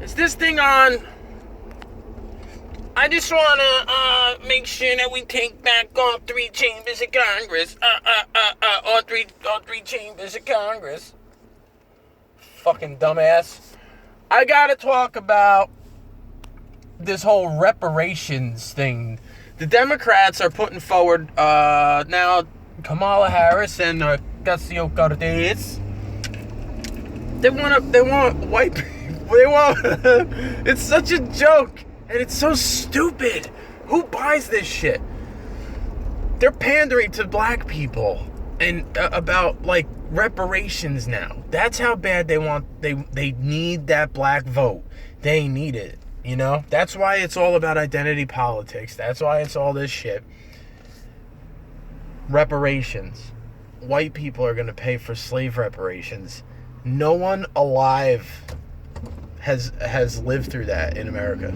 Is this thing on? I just want to make sure that we take back all three chambers of Congress. All three chambers of Congress. Fucking dumbass. I gotta talk about this whole reparations thing. The Democrats are putting forward now Kamala Harris and Ocasio-Cortez. They want white people. It's such a joke. And it's so stupid. Who buys this shit? They're pandering to black people and about like reparations now. That's how bad they need that black vote. They need it, you know? That's why it's all about identity politics. That's why it's all this shit. Reparations. White people are going to pay for slave reparations. No one alive has lived through that in America.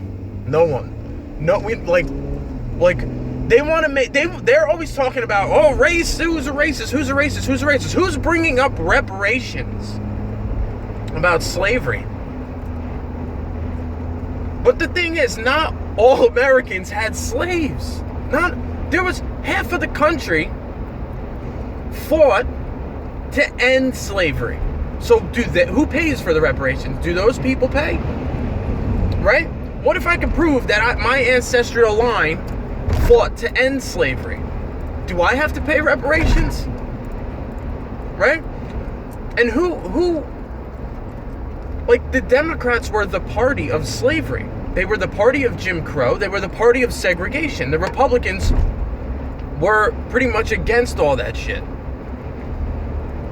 No one. No, we like they want to make they're always talking about, oh, race, who's a racist, who's a racist, who's a racist, who's bringing up reparations about slavery. But the thing is, not all Americans had slaves. There was half of the country fought to end slavery. So who pays for the reparations? Do those people pay? Right? What if I can prove that my ancestral line fought to end slavery? Do I have to pay reparations? Right? And who like, the Democrats were the party of slavery. They were the party of Jim Crow. They were the party of segregation. The Republicans were pretty much against all that shit.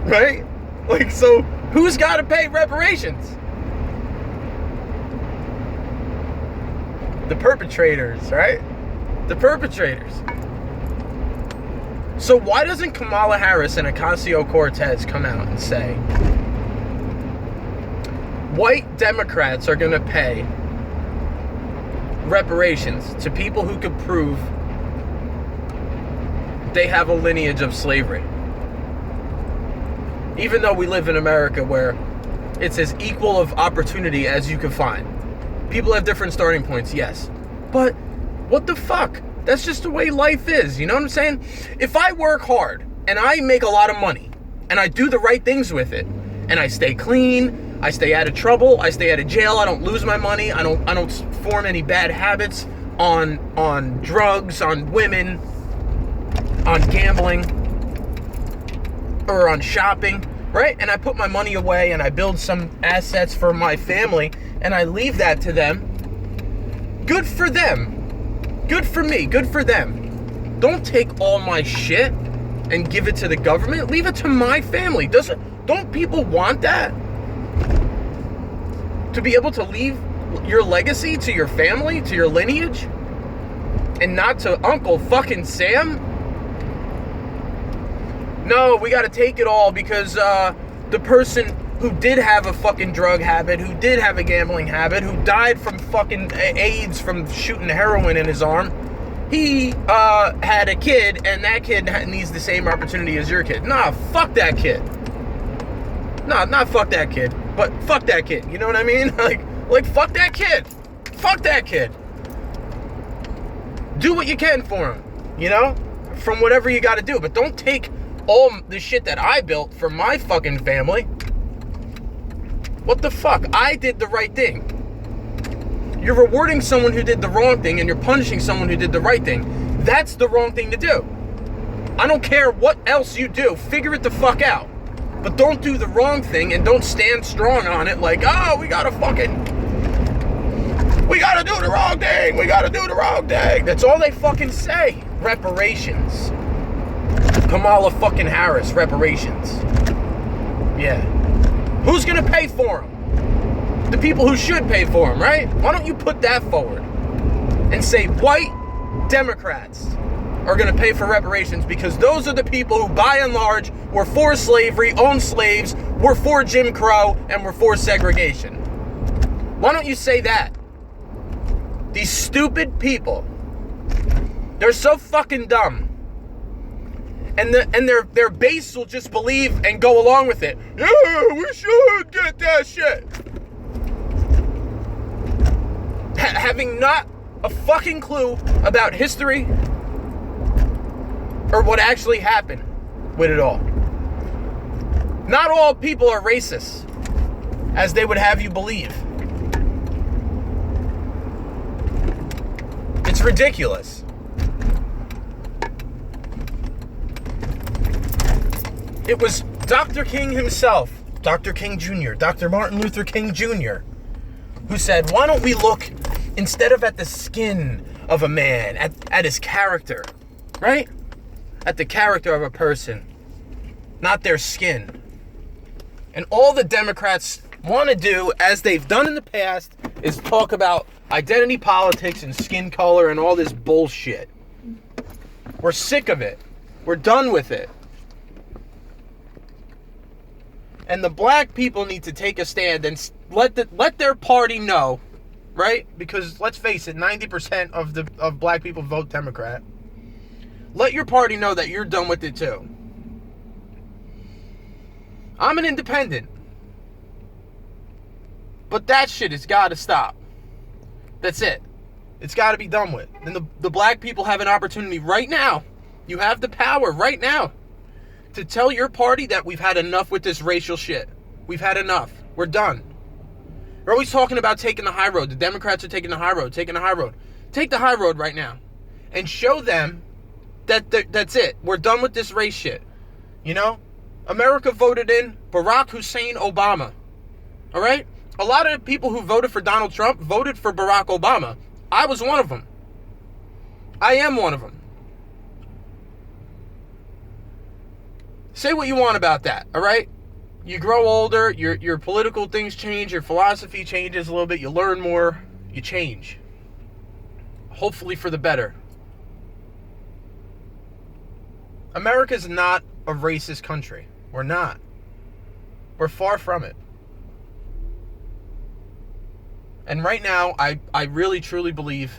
Right? Like, so who's got to pay reparations? The perpetrators, right? The perpetrators. So why doesn't Kamala Harris and Ocasio-Cortez come out and say, white Democrats are going to pay reparations to people who could prove they have a lineage of slavery? Even though we live in America where it's as equal of opportunity as you can find. People have different starting points, yes. But what the fuck? That's just the way life is, you know what I'm saying? If I work hard and I make a lot of money and I do the right things with it and I stay clean, I stay out of trouble, I stay out of jail, I don't lose my money, I don't form any bad habits on drugs, on women, on gambling, or on shopping, right? And I put my money away and I build some assets for my family and I leave that to them. Good for them. Good for me. Good for them. Don't take all my shit and give it to the government. Leave it to my family. Don't people want that? To be able to leave your legacy to your family, to your lineage, and not to Uncle fucking Sam? No, we gotta take it all because the person who did have a fucking drug habit, who did have a gambling habit, who died from fucking AIDS from shooting heroin in his arm, he had a kid, and that kid needs the same opportunity as your kid. Nah, fuck that kid. Nah, not fuck that kid, but fuck that kid. You know what I mean? Like fuck that kid. Fuck that kid. Do what you can for him, you know? From whatever you gotta do, but don't take all the shit that I built for my fucking family. What the fuck? I did the right thing. You're rewarding someone who did the wrong thing and you're punishing someone who did the right thing. That's the wrong thing to do. I don't care what else you do. Figure it the fuck out. But don't do the wrong thing and don't stand strong on it like, oh, we gotta do the wrong thing. We gotta do the wrong thing. That's all they fucking say. Reparations. Kamala fucking Harris, reparations. Yeah. Who's gonna pay for them? The people who should pay for them, right? Why don't you put that forward and say white Democrats are gonna pay for reparations because those are the people who, by and large, were for slavery, owned slaves, were for Jim Crow, and were for segregation. Why don't you say that? These stupid people, they're so fucking dumb. And their base will just believe and go along with it. Yeah, we should get that shit. having not a fucking clue about history or what actually happened with it all. Not all people are racist, as they would have you believe. It's ridiculous. It was Dr. King himself, Dr. King Jr., Dr. Martin Luther King Jr., who said, why don't we look, instead of at the skin of a man, at his character, right? At the character of a person, not their skin. And all the Democrats want to do, as they've done in the past, is talk about identity politics and skin color and all this bullshit. We're sick of it. We're done with it. And the black people need to take a stand and let their party know, right? Because let's face it, 90% of black people vote Democrat. Let your party know that you're done with it too. I'm an independent. But that shit has got to stop. That's it. It's got to be done with. And the black people have an opportunity right now. You have the power right now to tell your party that we've had enough with this racial shit. We've had enough. We're done. We're always talking about taking the high road. The Democrats are taking the high road, taking the high road. Take the high road right now. And show them that that's it. We're done with this race shit. You know? America voted in Barack Hussein Obama. All right? A lot of people who voted for Donald Trump voted for Barack Obama. I was one of them. I am one of them. Say what you want about that, all right? You grow older, your political things change, your philosophy changes a little bit, you learn more, you change. Hopefully for the better. America's not a racist country. We're not. We're far from it. And right now, I really truly believe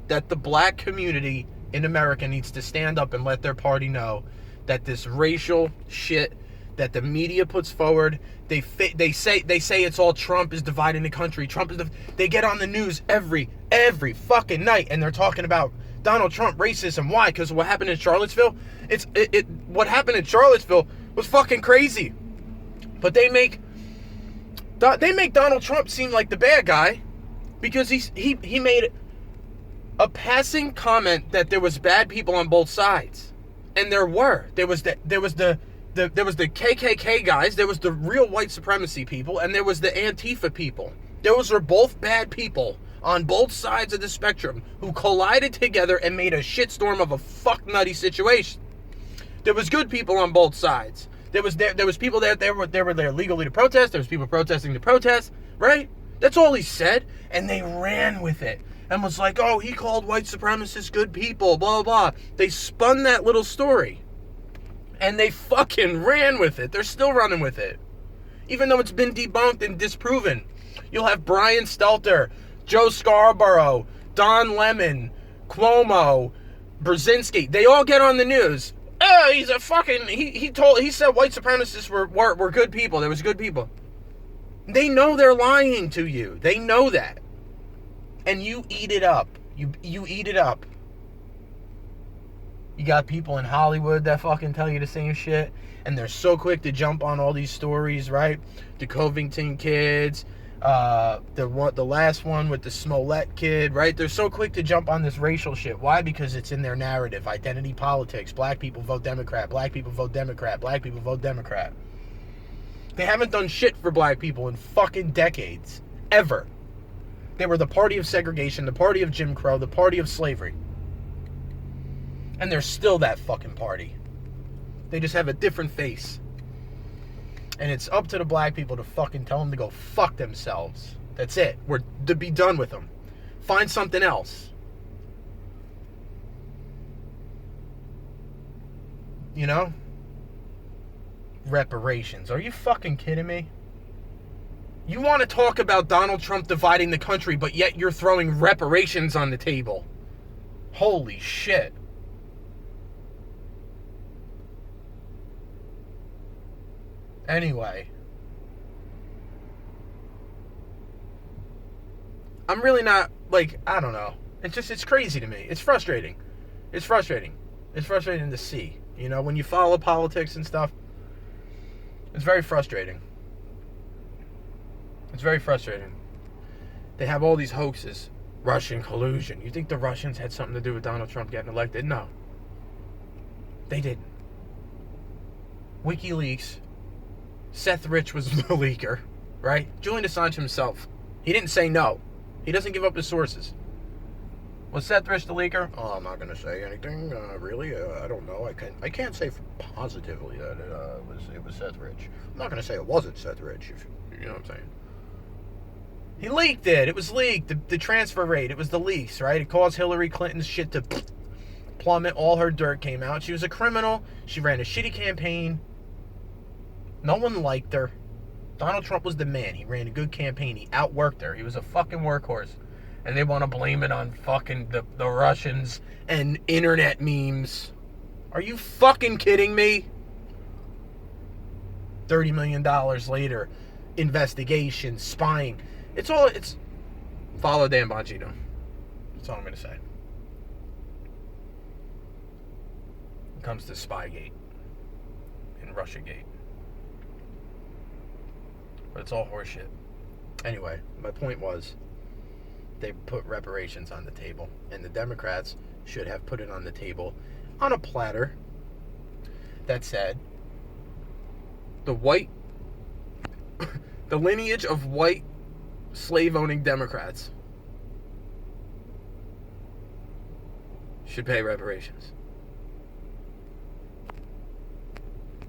that the black community in America needs to stand up and let their party know that this racial shit that the media puts forward, they say it's all Trump is dividing the country. They get on the news every fucking night and they're talking about Donald Trump racism. Why? Because what happened in Charlottesville? What happened in Charlottesville was fucking crazy. But they make Donald Trump seem like the bad guy because he made a passing comment that there was bad people on both sides. And there was the KKK guys, there was the real white supremacy people, and there was the Antifa people. Those are both bad people on both sides of the spectrum who collided together and made a shitstorm of a fuck nutty situation. There was good people on both sides. There was people there were there legally to protest. There was people protesting to protest, right? That's all he said, and they ran with it. And was like, oh, he called white supremacists good people, blah, blah. They spun that little story. And they fucking ran with it. They're still running with it. Even though it's been debunked and disproven. You'll have Brian Stelter, Joe Scarborough, Don Lemon, Cuomo, Brzezinski. They all get on the news. Oh, he's a fucking... He said white supremacists were good people. There was good people. They know they're lying to you. They know that. And you eat it up. You eat it up. You got people in Hollywood that fucking tell you the same shit. And they're so quick to jump on all these stories, right? The Covington kids. The last one with the Smollett kid, right? They're so quick to jump on this racial shit. Why? Because it's in their narrative. Identity politics. Black people vote Democrat. Black people vote Democrat. Black people vote Democrat. They haven't done shit for black people in fucking decades. Ever. They were the party of segregation, the party of Jim Crow, the party of slavery. And they're still that fucking party. They just have a different face. And it's up to the black people to fucking tell them to go fuck themselves. That's it. We're to be done with them. Find something else. You know? Reparations. Are you fucking kidding me? You want to talk about Donald Trump dividing the country, but yet you're throwing reparations on the table. Holy shit. Anyway. I'm really not like, I don't know. It's crazy to me. It's frustrating. It's frustrating. It's frustrating to see. You know, when you follow politics and stuff, it's very frustrating. It's very frustrating. They have all these hoaxes. Russian collusion. You think the Russians had something to do with Donald Trump getting elected? No. They didn't. WikiLeaks. Seth Rich was the leaker, right? Julian Assange himself. He didn't say no. He doesn't give up his sources. Was Seth Rich the leaker? Oh, I'm not going to say anything. Really, I don't know. I can't say positively that it was Seth Rich. I'm not going to say it wasn't Seth Rich. You know what I'm saying? He leaked it. It was leaked. The transfer rate. It was the leaks, right? It caused Hillary Clinton's shit to plummet. All her dirt came out. She was a criminal. She ran a shitty campaign. No one liked her. Donald Trump was the man. He ran a good campaign. He outworked her. He was a fucking workhorse. And they want to blame it on fucking the Russians and internet memes. Are you fucking kidding me? $30 million later. Investigation. Spying. It's follow Dan Bongino. That's all I'm going to say. It comes to Spygate and Russiagate. But it's all horseshit. Anyway, my point was, they put reparations on the table, and the Democrats should have put it on the table on a platter that said the lineage of white slave-owning Democrats should pay reparations.